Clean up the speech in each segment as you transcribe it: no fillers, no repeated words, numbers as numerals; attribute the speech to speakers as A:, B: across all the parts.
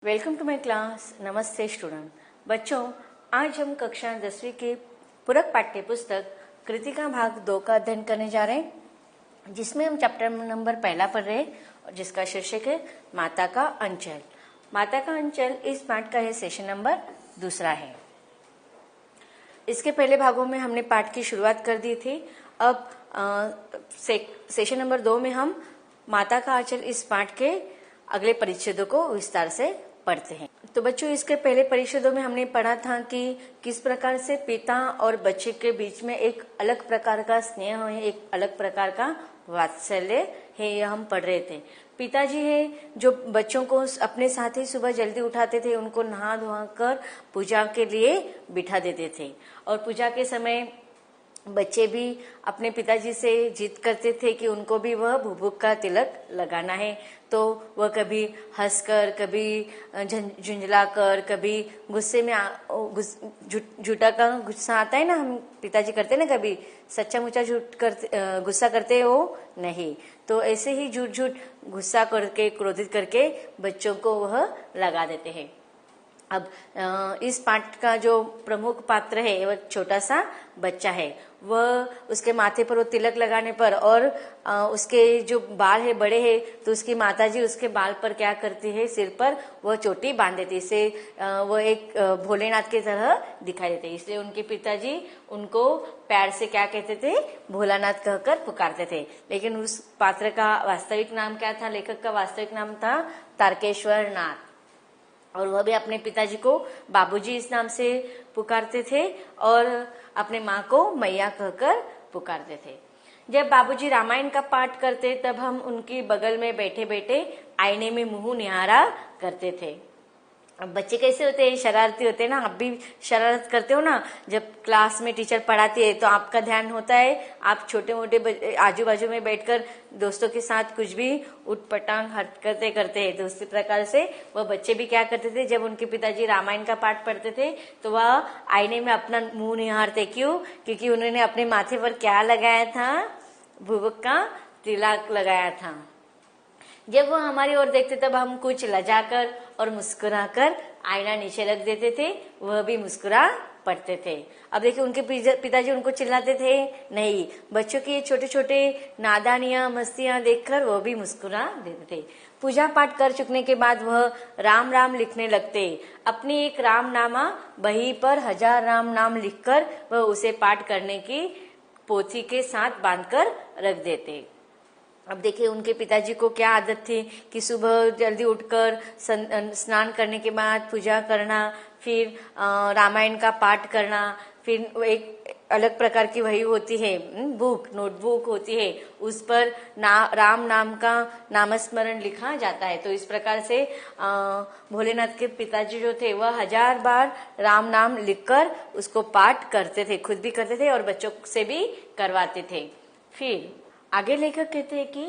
A: Welcome to my class. नमस्ते student. बच्चों, आज हम कक्षा 10वीं के पूरक पाठ्य पुस्तक कृतिका भाग 2 का अध्ययन करने जा रहे हैं, जिसमें हम चैप्टर नंबर पहला पढ़ रहे हैं और जिसका शीर्षक है माता का अंचल। माता का अंचल इस पाठ का है सेशन नंबर 2 है। इसके पहले भागों में हमने पाठ की शुरुआत कर दी थी। अब सेशन नंबर 2 में हम माता का अंचल इस पाठ के अगले परिच्छेदों को विस्तार से पढ़ते हैं। तो बच्चों, इसके पहले परिच्छेदों में हमने पढ़ा था कि किस प्रकार से पिता और बच्चे के बीच में एक अलग प्रकार का स्नेह है, एक अलग प्रकार का वात्सल्य है, यह हम पढ़ रहे थे। पिताजी है जो बच्चों को अपने साथ ही सुबह जल्दी उठाते थे, उनको नहा धोआ कर पूजा के लिए बिठा देते थे और पूजा के समय बच्चे भी अपने पिताजी से जिद करते थे कि उनको भी वह भुभुक का तिलक लगाना है। तो वह कभी हंसकर, कभी झुंझला कर, कभी गुस्से में झूठा का गुस्सा आता है ना, हम पिताजी करते ना, कभी सच्चा मुच्चा गुस्सा करते हो नहीं, तो ऐसे ही झूठ गुस्सा करके, क्रोधित करके बच्चों को वह लगा देते हैं। अब इस पाठ का जो प्रमुख पात्र है वह छोटा सा बच्चा है। वह उसके माथे पर वो तिलक लगाने पर और उसके जो बाल है बड़े हैं, तो उसकी माताजी उसके बाल पर क्या करती है, सिर पर वह चोटी बांध देती है। इससे वह एक भोलेनाथ की तरह दिखाई देते, इसलिए उनके पिताजी उनको प्यार से क्या कहते थे, भोलानाथ कहकर पुकारते थे। लेकिन उस पात्र का वास्तविक नाम क्या था? लेखक का वास्तविक नाम था तारकेश्वर नाथ, और वह भी अपने पिताजी को बाबूजी इस नाम से पुकारते थे और अपने माँ को मैया कहकर पुकारते थे। जब बाबूजी रामायण का पाठ करते तब हम उनकी बगल में बैठे बैठे आईने में मुंह निहारा करते थे। अब बच्चे कैसे होते हैं, शरारती होते हैं ना। आप भी शरारत करते हो ना, जब क्लास में टीचर पढ़ाती है तो आपका ध्यान होता है, आप छोटे मोटे आजू बाजू में बैठकर दोस्तों के साथ कुछ भी उठपटांग हरकतें करते हैं। तो उसी प्रकार से वह बच्चे भी क्या करते थे, जब उनके पिताजी रामायण का पाठ पढ़ते थे तो वह आईने में अपना मुंह निहारते। क्यों? क्योंकि उन्होंने अपने माथे पर क्या लगाया था, भुवक का तिलक लगाया था। जब वो हमारी ओर देखते तब हम कुछ लजाकर और मुस्कुराकर आईना नीचे रख देते थे, वह भी मुस्कुरा पड़ते थे। अब देखिए, उनके पिताजी उनको चिल्लाते थे नहीं, बच्चों की ये छोटे छोटे नादानियां मस्तियां देखकर वह भी मुस्कुरा देते थे। पूजा पाठ कर चुकने के बाद वह राम राम लिखने लगते। अपनी एक रामनामा बही पर 1000 राम नाम लिखकर वह उसे पाठ करने की पोथी के साथ बांधकर रख देते। अब देखिए, उनके पिताजी को क्या आदत थी कि सुबह जल्दी उठकर स्नान करने के बाद पूजा करना, फिर रामायण का पाठ करना, फिर एक अलग प्रकार की वही होती है नोटबुक होती है, उस पर राम नाम का नामस्मरण लिखा जाता है। तो इस प्रकार से भोलेनाथ के पिताजी जो थे वह 1000 बार राम नाम लिखकर उसको पाठ करते थे, खुद भी करते थे और बच्चों से भी करवाते थे। फिर आगे लेखक कहते हैं कि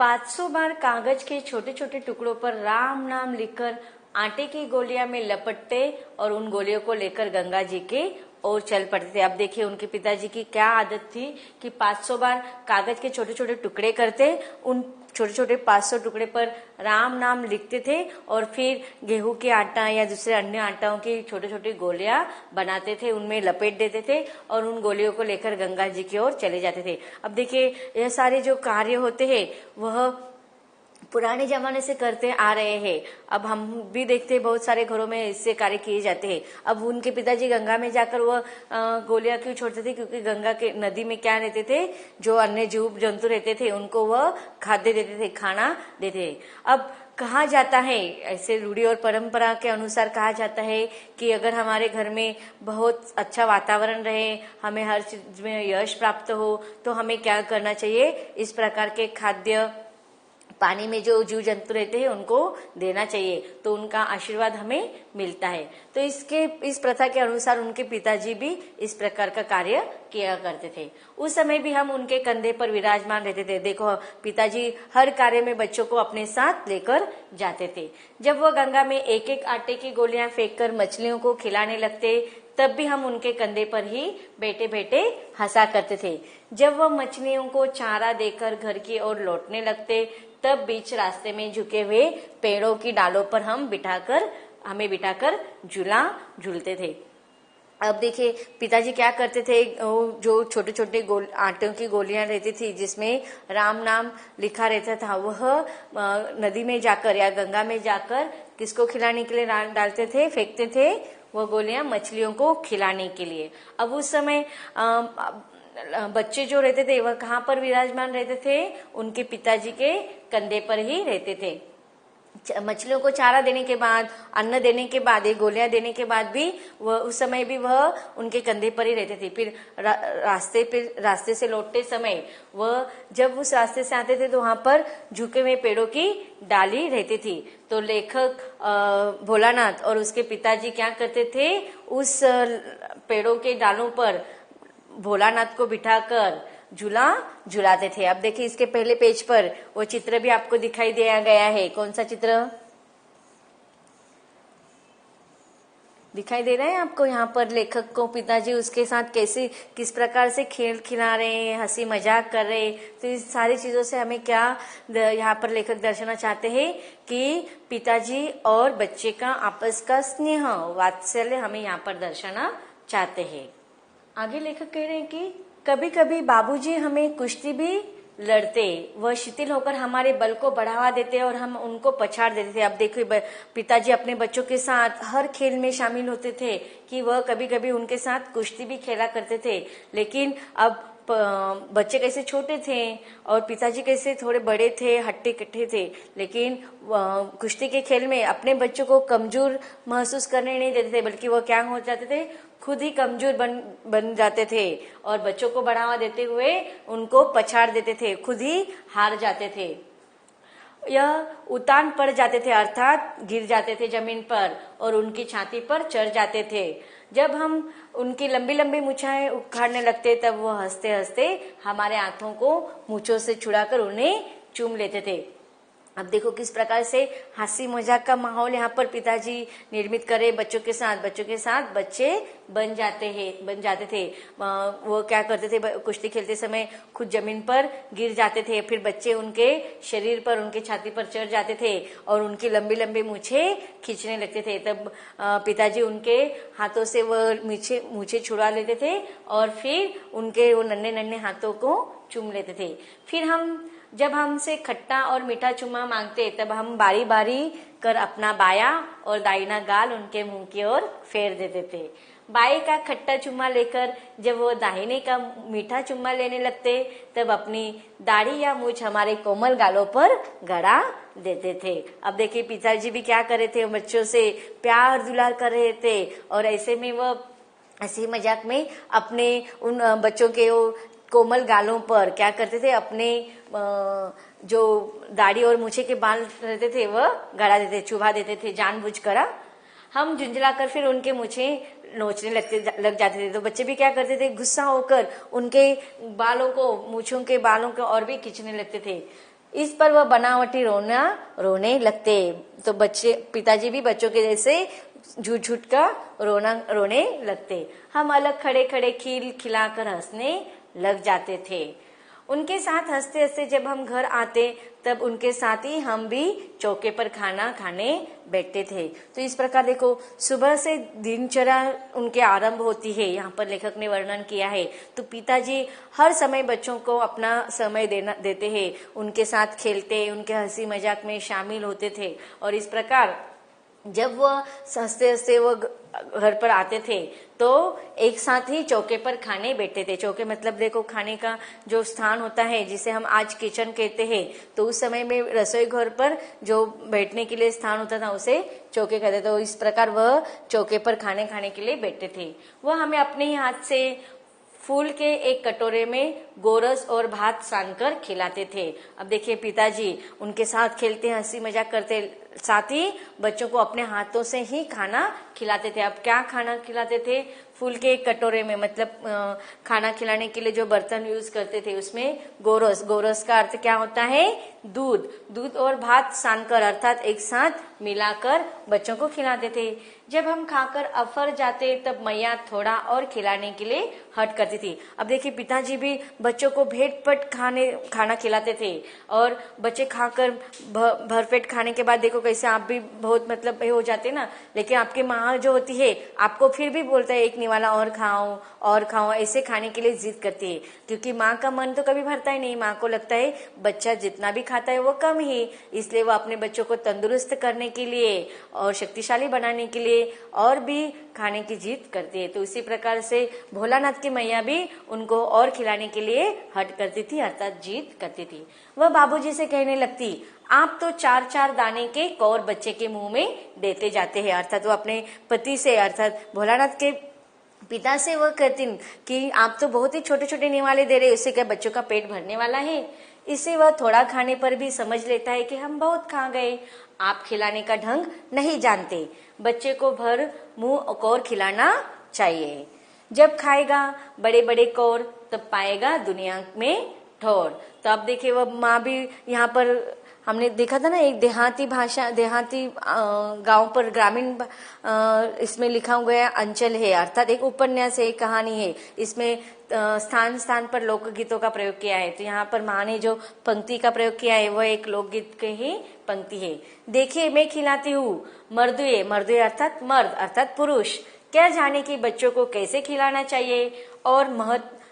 A: 500 बार कागज के छोटे छोटे टुकड़ों पर राम नाम लिखकर आटे की गोलियां में लपटते और उन गोलियों को लेकर गंगा जी के और चल पड़ते थे। अब देखिए, उनके पिताजी की क्या आदत थी कि 500 बार कागज के छोटे छोटे टुकड़े करते, उन छोटे छोटे 500 टुकड़े पर राम नाम लिखते थे और फिर गेहूं के आटा या दूसरे अन्य आटाओं की छोटे छोटी गोलियां बनाते थे, उनमें लपेट देते थे और उन गोलियों को लेकर गंगा जी की ओर चले जाते थे। अब देखिए, यह सारे जो कार्य होते हैं वह पुराने जमाने से करते आ रहे हैं। अब हम भी देखते हैं बहुत सारे घरों में इससे कार्य किए जाते हैं। अब उनके पिताजी गंगा में जाकर वह गोलियां क्यों छोड़ते थे? क्योंकि गंगा के नदी में क्या रहते थे, जो अन्य जीव जंतु रहते थे उनको वह खाद्य देते थे, खाना देते थे। अब कहा जाता है, ऐसे रूढ़ी और परंपरा के अनुसार कहा जाता है कि अगर हमारे घर में बहुत अच्छा वातावरण रहे, हमें हर चीज में यश प्राप्त हो, तो हमें क्या करना चाहिए, इस प्रकार के खाद्य पानी में जो जीव जंतु रहते हैं उनको देना चाहिए, तो उनका आशीर्वाद हमें मिलता है। तो इस प्रथा के अनुसार उनके पिताजी भी इस प्रकार का कार्य किया करते थे। उस समय भी हम उनके कंधे पर विराजमान रहते थे। देखो, पिताजी हर कार्य में बच्चों को अपने साथ लेकर जाते थे। जब वह गंगा में एक एक आटे की गोलियां फेंककर मछलियों को खिलाने लगते, तब भी हम उनके कंधे पर ही बैठे बैठे हंसा करते थे। जब वह मछलियों को चारा देकर घर की ओर लौटने लगते, तब बीच रास्ते में झुके हुए पेड़ों की डालों पर हमें बिठाकर झूला झूलते थे। अब देखिए पिताजी क्या करते थे, जो छोटे छोटे आटों की गोलियां रहती थी जिसमें राम नाम लिखा रहता था, वह नदी में जाकर या गंगा में जाकर किसको खिलाने के लिए डालते थे, फेंकते थे, वह गोलियां मछलियों को खिलाने के लिए। अब उस समय बच्चे जो रहते थे वह कहाँ पर विराजमान रहते थे, उनके पिताजी के कंधे पर ही रहते थे। मछलियों को चारा देने के बाद, अन्न देने के बाद, ये गोलियां देने के बाद भी वह उस समय भी वह उनके कंधे पर ही रहते थे। फिर रास्ते से लौटते समय वह जब उस रास्ते से आते थे तो वहां पर झुके हुए पेड़ों की डाली रहती थी। तो लेखक भोलानाथ और उसके पिताजी क्या करते थे, उस पेड़ों के डालों पर भोलानाथ को बिठाकर झूला झुलाते थे। अब देखिए इसके पहले पेज पर वो चित्र भी आपको दिखाई दिया गया है। कौन सा चित्र दिखाई दे रहा है आपको? यहाँ पर लेखक को पिताजी उसके साथ किस प्रकार से खेल खिला रहे हैं, हंसी मजाक कर रहे हैं। तो इस सारी चीजों से हमें क्या यहाँ पर लेखक दर्शाना चाहते हैं कि पिताजी और बच्चे का आपस का स्नेह, वात्सल्य हमें यहाँ पर दर्शाना चाहते हैं। आगे लेखक कह रहे हैं कि कभी कभी बाबूजी हमें कुश्ती भी लड़ते, वह शिथिल होकर हमारे बल को बढ़ावा देते और हम उनको पछाड़ देते थे। अब देखो पिताजी अपने बच्चों के साथ हर खेल में शामिल होते थे कि वह कभी कभी उनके साथ कुश्ती भी खेला करते थे। लेकिन अब बच्चे कैसे छोटे थे और पिताजी कैसे थोड़े बड़े थे, हट्टे कट्टे थे, लेकिन कुश्ती के खेल में अपने बच्चों को कमजोर महसूस करने नहीं देते थे, बल्कि वह क्या हो जाते थे, खुद ही कमजोर बन जाते थे और बच्चों को बढ़ावा देते हुए उनको पछाड़ देते थे, खुद ही हार जाते थे, यह उतान पड़ जाते थे, अर्थात गिर जाते थे जमीन पर और उनकी छाती पर चढ़ जाते थे। जब हम उनकी लंबी लंबी मूछें उखाड़ने लगते तब वो हंसते हंसते हमारे हाथों को मूछों से छुड़ाकर उन्हें चूम लेते थे। अब देखो किस प्रकार से हंसी मजाक का माहौल यहाँ पर पिताजी निर्मित करे बच्चों के साथ बच्चे बन जाते थे। वो क्या करते थे, कुश्ती खेलते समय खुद जमीन पर गिर जाते थे, फिर बच्चे उनके शरीर पर, उनके छाती पर चढ़ जाते थे और उनकी लंबी लंबी मूछें खींचने लगते थे। तब पिताजी उनके हाथों से वह मूछें छुड़ा लेते थे और फिर उनके वो नन्हे नन्हे हाथों को चूम लेते थे। फिर जब हमसे खट्टा और मीठा चुम्मा मांगते तब हम बारी बारी कर अपना बाया और दाहिना गाल उनके मुंह की ओर फेर देते थे। बाएं का खट्टा चुम्मा लेकर जब वो दाहिने का मीठा चुम्मा लेने लगते तब अपनी दाढ़ी या मूछ हमारे कोमल गालों पर गड़ा देते थे। अब देखिए पिताजी भी क्या कर रहे थे, बच्चों से प्यार दुलार कर रहे थे और ऐसे में वह हंसी मजाक में अपने उन बच्चों के कोमल गालों पर क्या करते थे, अपने जो दाढ़ी और मूछे के बाल रहते थे वह गड़ा देते, चुभा देते थे जानबूझकर। हम झुंझलाकर फिर उनके मूछे नोचने लग जाते थे। तो बच्चे भी क्या करते थे, गुस्सा होकर उनके बालों को, मूछों के बालों को और भी खींचने लगते थे। इस पर वह बनावटी रोने लगते। तो पिताजी भी बच्चों के जैसे झूठ का रोने लगते। हम अलग खड़े खड़े खिलाकर हंसने लग जाते थे। उनके साथ हंसते हंसते जब हम घर आते तब उनके साथ ही हम भी चौके पर खाना खाने बैठते थे। तो इस प्रकार देखो सुबह से दिनचर्या उनके आरंभ होती है, यहाँ पर लेखक ने वर्णन किया है। तो पिताजी हर समय बच्चों को अपना समय देते हैं, उनके साथ खेलते, उनके हंसी मजाक में शामिल होते थे और इस प्रकार जब वह हंसते हंसते वो घर पर आते थे तो एक साथ ही चौके पर खाने बैठते थे। चौके मतलब देखो खाने का जो स्थान होता है जिसे हम आज किचन कहते हैं, तो उस समय में रसोई घर पर जो बैठने के लिए स्थान होता था उसे चौके कहते थे। तो इस प्रकार वह चौके पर खाने के लिए बैठते थे। वह हमें अपने ही हाथ से फूल के एक कटोरे में गोरस और भात सानकर खिलाते थे। अब देखिए पिताजी उनके साथ खेलते, हंसी मजाक करते, साथ ही बच्चों को अपने हाथों से ही खाना खिलाते थे। अब क्या खाना खिलाते थे? फूल के कटोरे में, मतलब खाना खिलाने के लिए जो बर्तन यूज करते थे उसमें गोरस, गोरस का अर्थ क्या होता है? दूध। दूध और भात सानकर अर्थात एक साथ मिलाकर बच्चों को खिलाते थे। जब हम खाकर अफर जाते तब मैया थोड़ा और खिलाने के लिए हट करती थी। अब देखिए पिताजी भी बच्चों को भेंट-पट खाना खिलाते थे और बच्चे खाकर भरपेट खाने के बाद देखो कैसे आप भी बहुत मतलब हो जाते ना, लेकिन आपकी माँ जो होती है आपको फिर भी बोलता है एक निवाला और खाओ, ऐसे खाने के लिए जिद करती है, क्योंकि माँ का मन तो कभी भरता ही नहीं। माँ को लगता है बच्चा जितना भी खाता है वो कम ही, इसलिए वो अपने बच्चों को तंदुरुस्त करने के लिए और शक्तिशाली बनाने के लिए और भी खाने की जिद करती है। तो इसी प्रकार से भोलानाथ की मैया भी उनको और खिलाने के लिए हट करती थी अर्थात जिद करती थी। वह बाबूजी से कहने लगती, आप तो 4-4 दाने के कौर बच्चे के मुंह में देते जाते हैं। अर्थात वो अपने पति से अर्थात भोलानाथ के पिता से वह कहती कि आप तो बहुत ही छोटे छोटे निवाले दे रहे, उससे क्या बच्चों का पेट भरने वाला है? इससे वह थोड़ा खाने पर भी समझ लेता है कि हम बहुत खा गए, आप खिलाने का ढंग नहीं जानते। बच्चे को भर मुंह कौर खिलाना चाहिए। जब खाएगा बड़े बड़े कौर तब पाएगा दुनिया में ठौर। तो अब देखिए वह माँ भी यहाँ पर हमने देखा था ना, एक देहाती भाषा, देहाती गांव पर ग्रामीण इसमें लिखा हुआ है अंचल है, अर्थात एक उपन्यास है, एक कहानी है। इसमें स्थान स्थान पर लोकगीतों का प्रयोग किया है। तो यहाँ पर माँ ने जो पंक्ति का प्रयोग किया है वह एक लोकगीत की ही पंक्ति है। देखिए मैं खिलाती हूँ मर्दुए, मर्दुए अर्थात मर्द अर्थात पुरुष, क्या जाने कि बच्चों को कैसे खिलाना चाहिए, और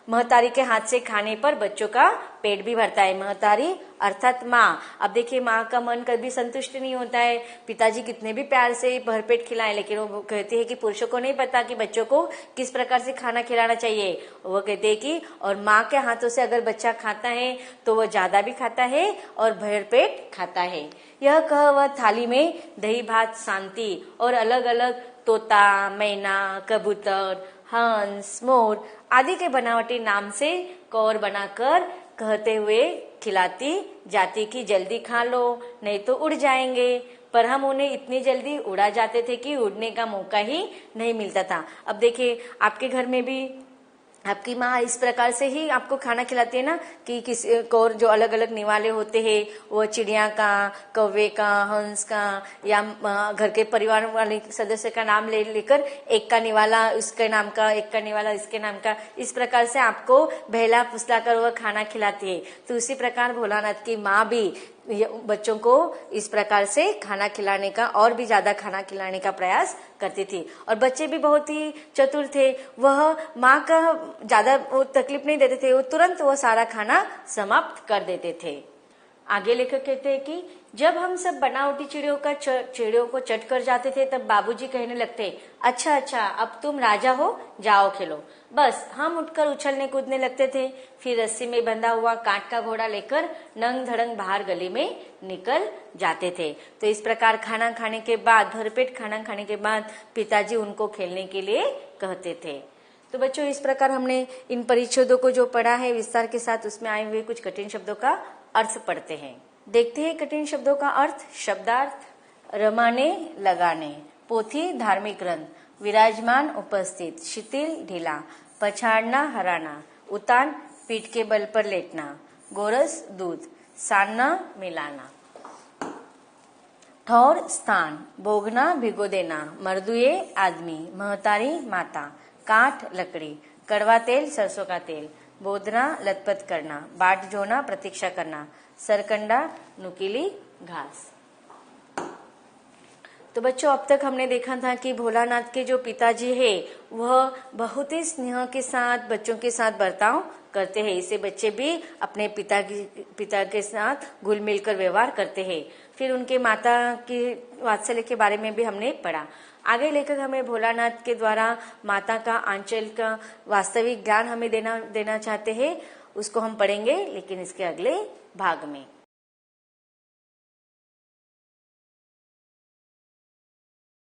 A: महतारी के हाथ से खाने पर बच्चों का पेट भी भरता है। महतारी अर्थात माँ। अब देखिए माँ का मन कभी संतुष्ट नहीं होता है, पिताजी कितने भी प्यार से भरपेट खिलाए, लेकिन वो कहते हैं कि पुरुषों को नहीं पता कि बच्चों को किस प्रकार से खाना खिलाना चाहिए। वो कहते हैं कि और माँ के हाथों से अगर बच्चा खाता है तो वो ज्यादा भी खाता है और भरपेट खाता है। यह कह वह थाली में दही भात शांति और अलग अलग तोता, मैना, कबूतर, हंस, मोर आदि के बनावटी नाम से कौर बनाकर कहते हुए खिलाती जाती कि जल्दी खा लो नहीं तो उड़ जाएंगे। पर हम उन्हें इतनी जल्दी उड़ा जाते थे कि उड़ने का मौका ही नहीं मिलता था। अब देखिए आपके घर में भी आपकी माँ इस प्रकार से ही आपको खाना खिलाती है ना, कि किसी को जो अलग अलग निवाले होते हैं वो चिड़िया का, कौवे का, हंस का या घर के परिवार वाले सदस्य का नाम लेकर एक का निवाला उसके नाम का, एक का निवाला इसके नाम का, इस प्रकार से आपको बहला फुसला कर वह खाना खिलाती है। तो उसी प्रकार भोलानाथ की माँ भी बच्चों को इस प्रकार से खाना खिलाने का और भी ज्यादा खाना खिलाने का प्रयास करती थी। और बच्चे भी बहुत ही चतुर थे, वह माँ का ज्यादा तकलीफ नहीं देते थे, वो तुरंत वो सारा खाना समाप्त कर देते थे। आगे लेखक कहते हैं कि जब हम सब बनावटी चिड़ियों को चट कर जाते थे तब बाबूजी कहने लगते, अच्छा अच्छा अब तुम राजा हो, जाओ खेलो। बस हम उठकर उछलने कूदने लगते थे। फिर रस्सी में बंधा हुआ काठ का घोड़ा लेकर नंग धड़ंग बाहर गली में निकल जाते थे। तो इस प्रकार खाना खाने के बाद, भरपेट खाना खाने के बाद पिताजी उनको खेलने के लिए कहते थे। तो बच्चों इस प्रकार हमने इन परिच्छेदों को जो पढ़ा है विस्तार के साथ, उसमें आए हुए कुछ कठिन शब्दों का अर्थ पढ़ते हैं। देखते हैं कठिन शब्दों का अर्थ। शब्दार्थ: रमाने लगाने, पोथी धार्मिक ग्रंथ, विराजमान उपस्थित, शिथिल ढीला, पछाड़ना हराना, उतान पीठ के बल पर लेटना, गोरस दूध, सानना मिलाना। ठौर स्थान, बोगना भिगो देना, मर्दुए आदमी, महतारी माता, काठ लकड़ी, कड़वा तेल सरसों का तेल, बोदना लथपथ करना, बाट जोना प्रतीक्षा करना, सरकंडा नुकीली घास। तो बच्चों अब तक हमने देखा था कि भोलानाथ के जो पिताजी है वह बहुत ही स्नेह के साथ बच्चों के साथ बर्ताव करते हैं। इसे बच्चे भी अपने पिता के साथ घुल मिल कर व्यवहार करते हैं। फिर उनके माता की वात्सल्य के बारे में भी हमने पढ़ा। आगे लेकर हमें भोलानाथ के द्वारा माता का आंचल का वास्तविक ज्ञान हमें देना चाहते हैं, उसको हम पढ़ेंगे लेकिन इसके अगले भाग में।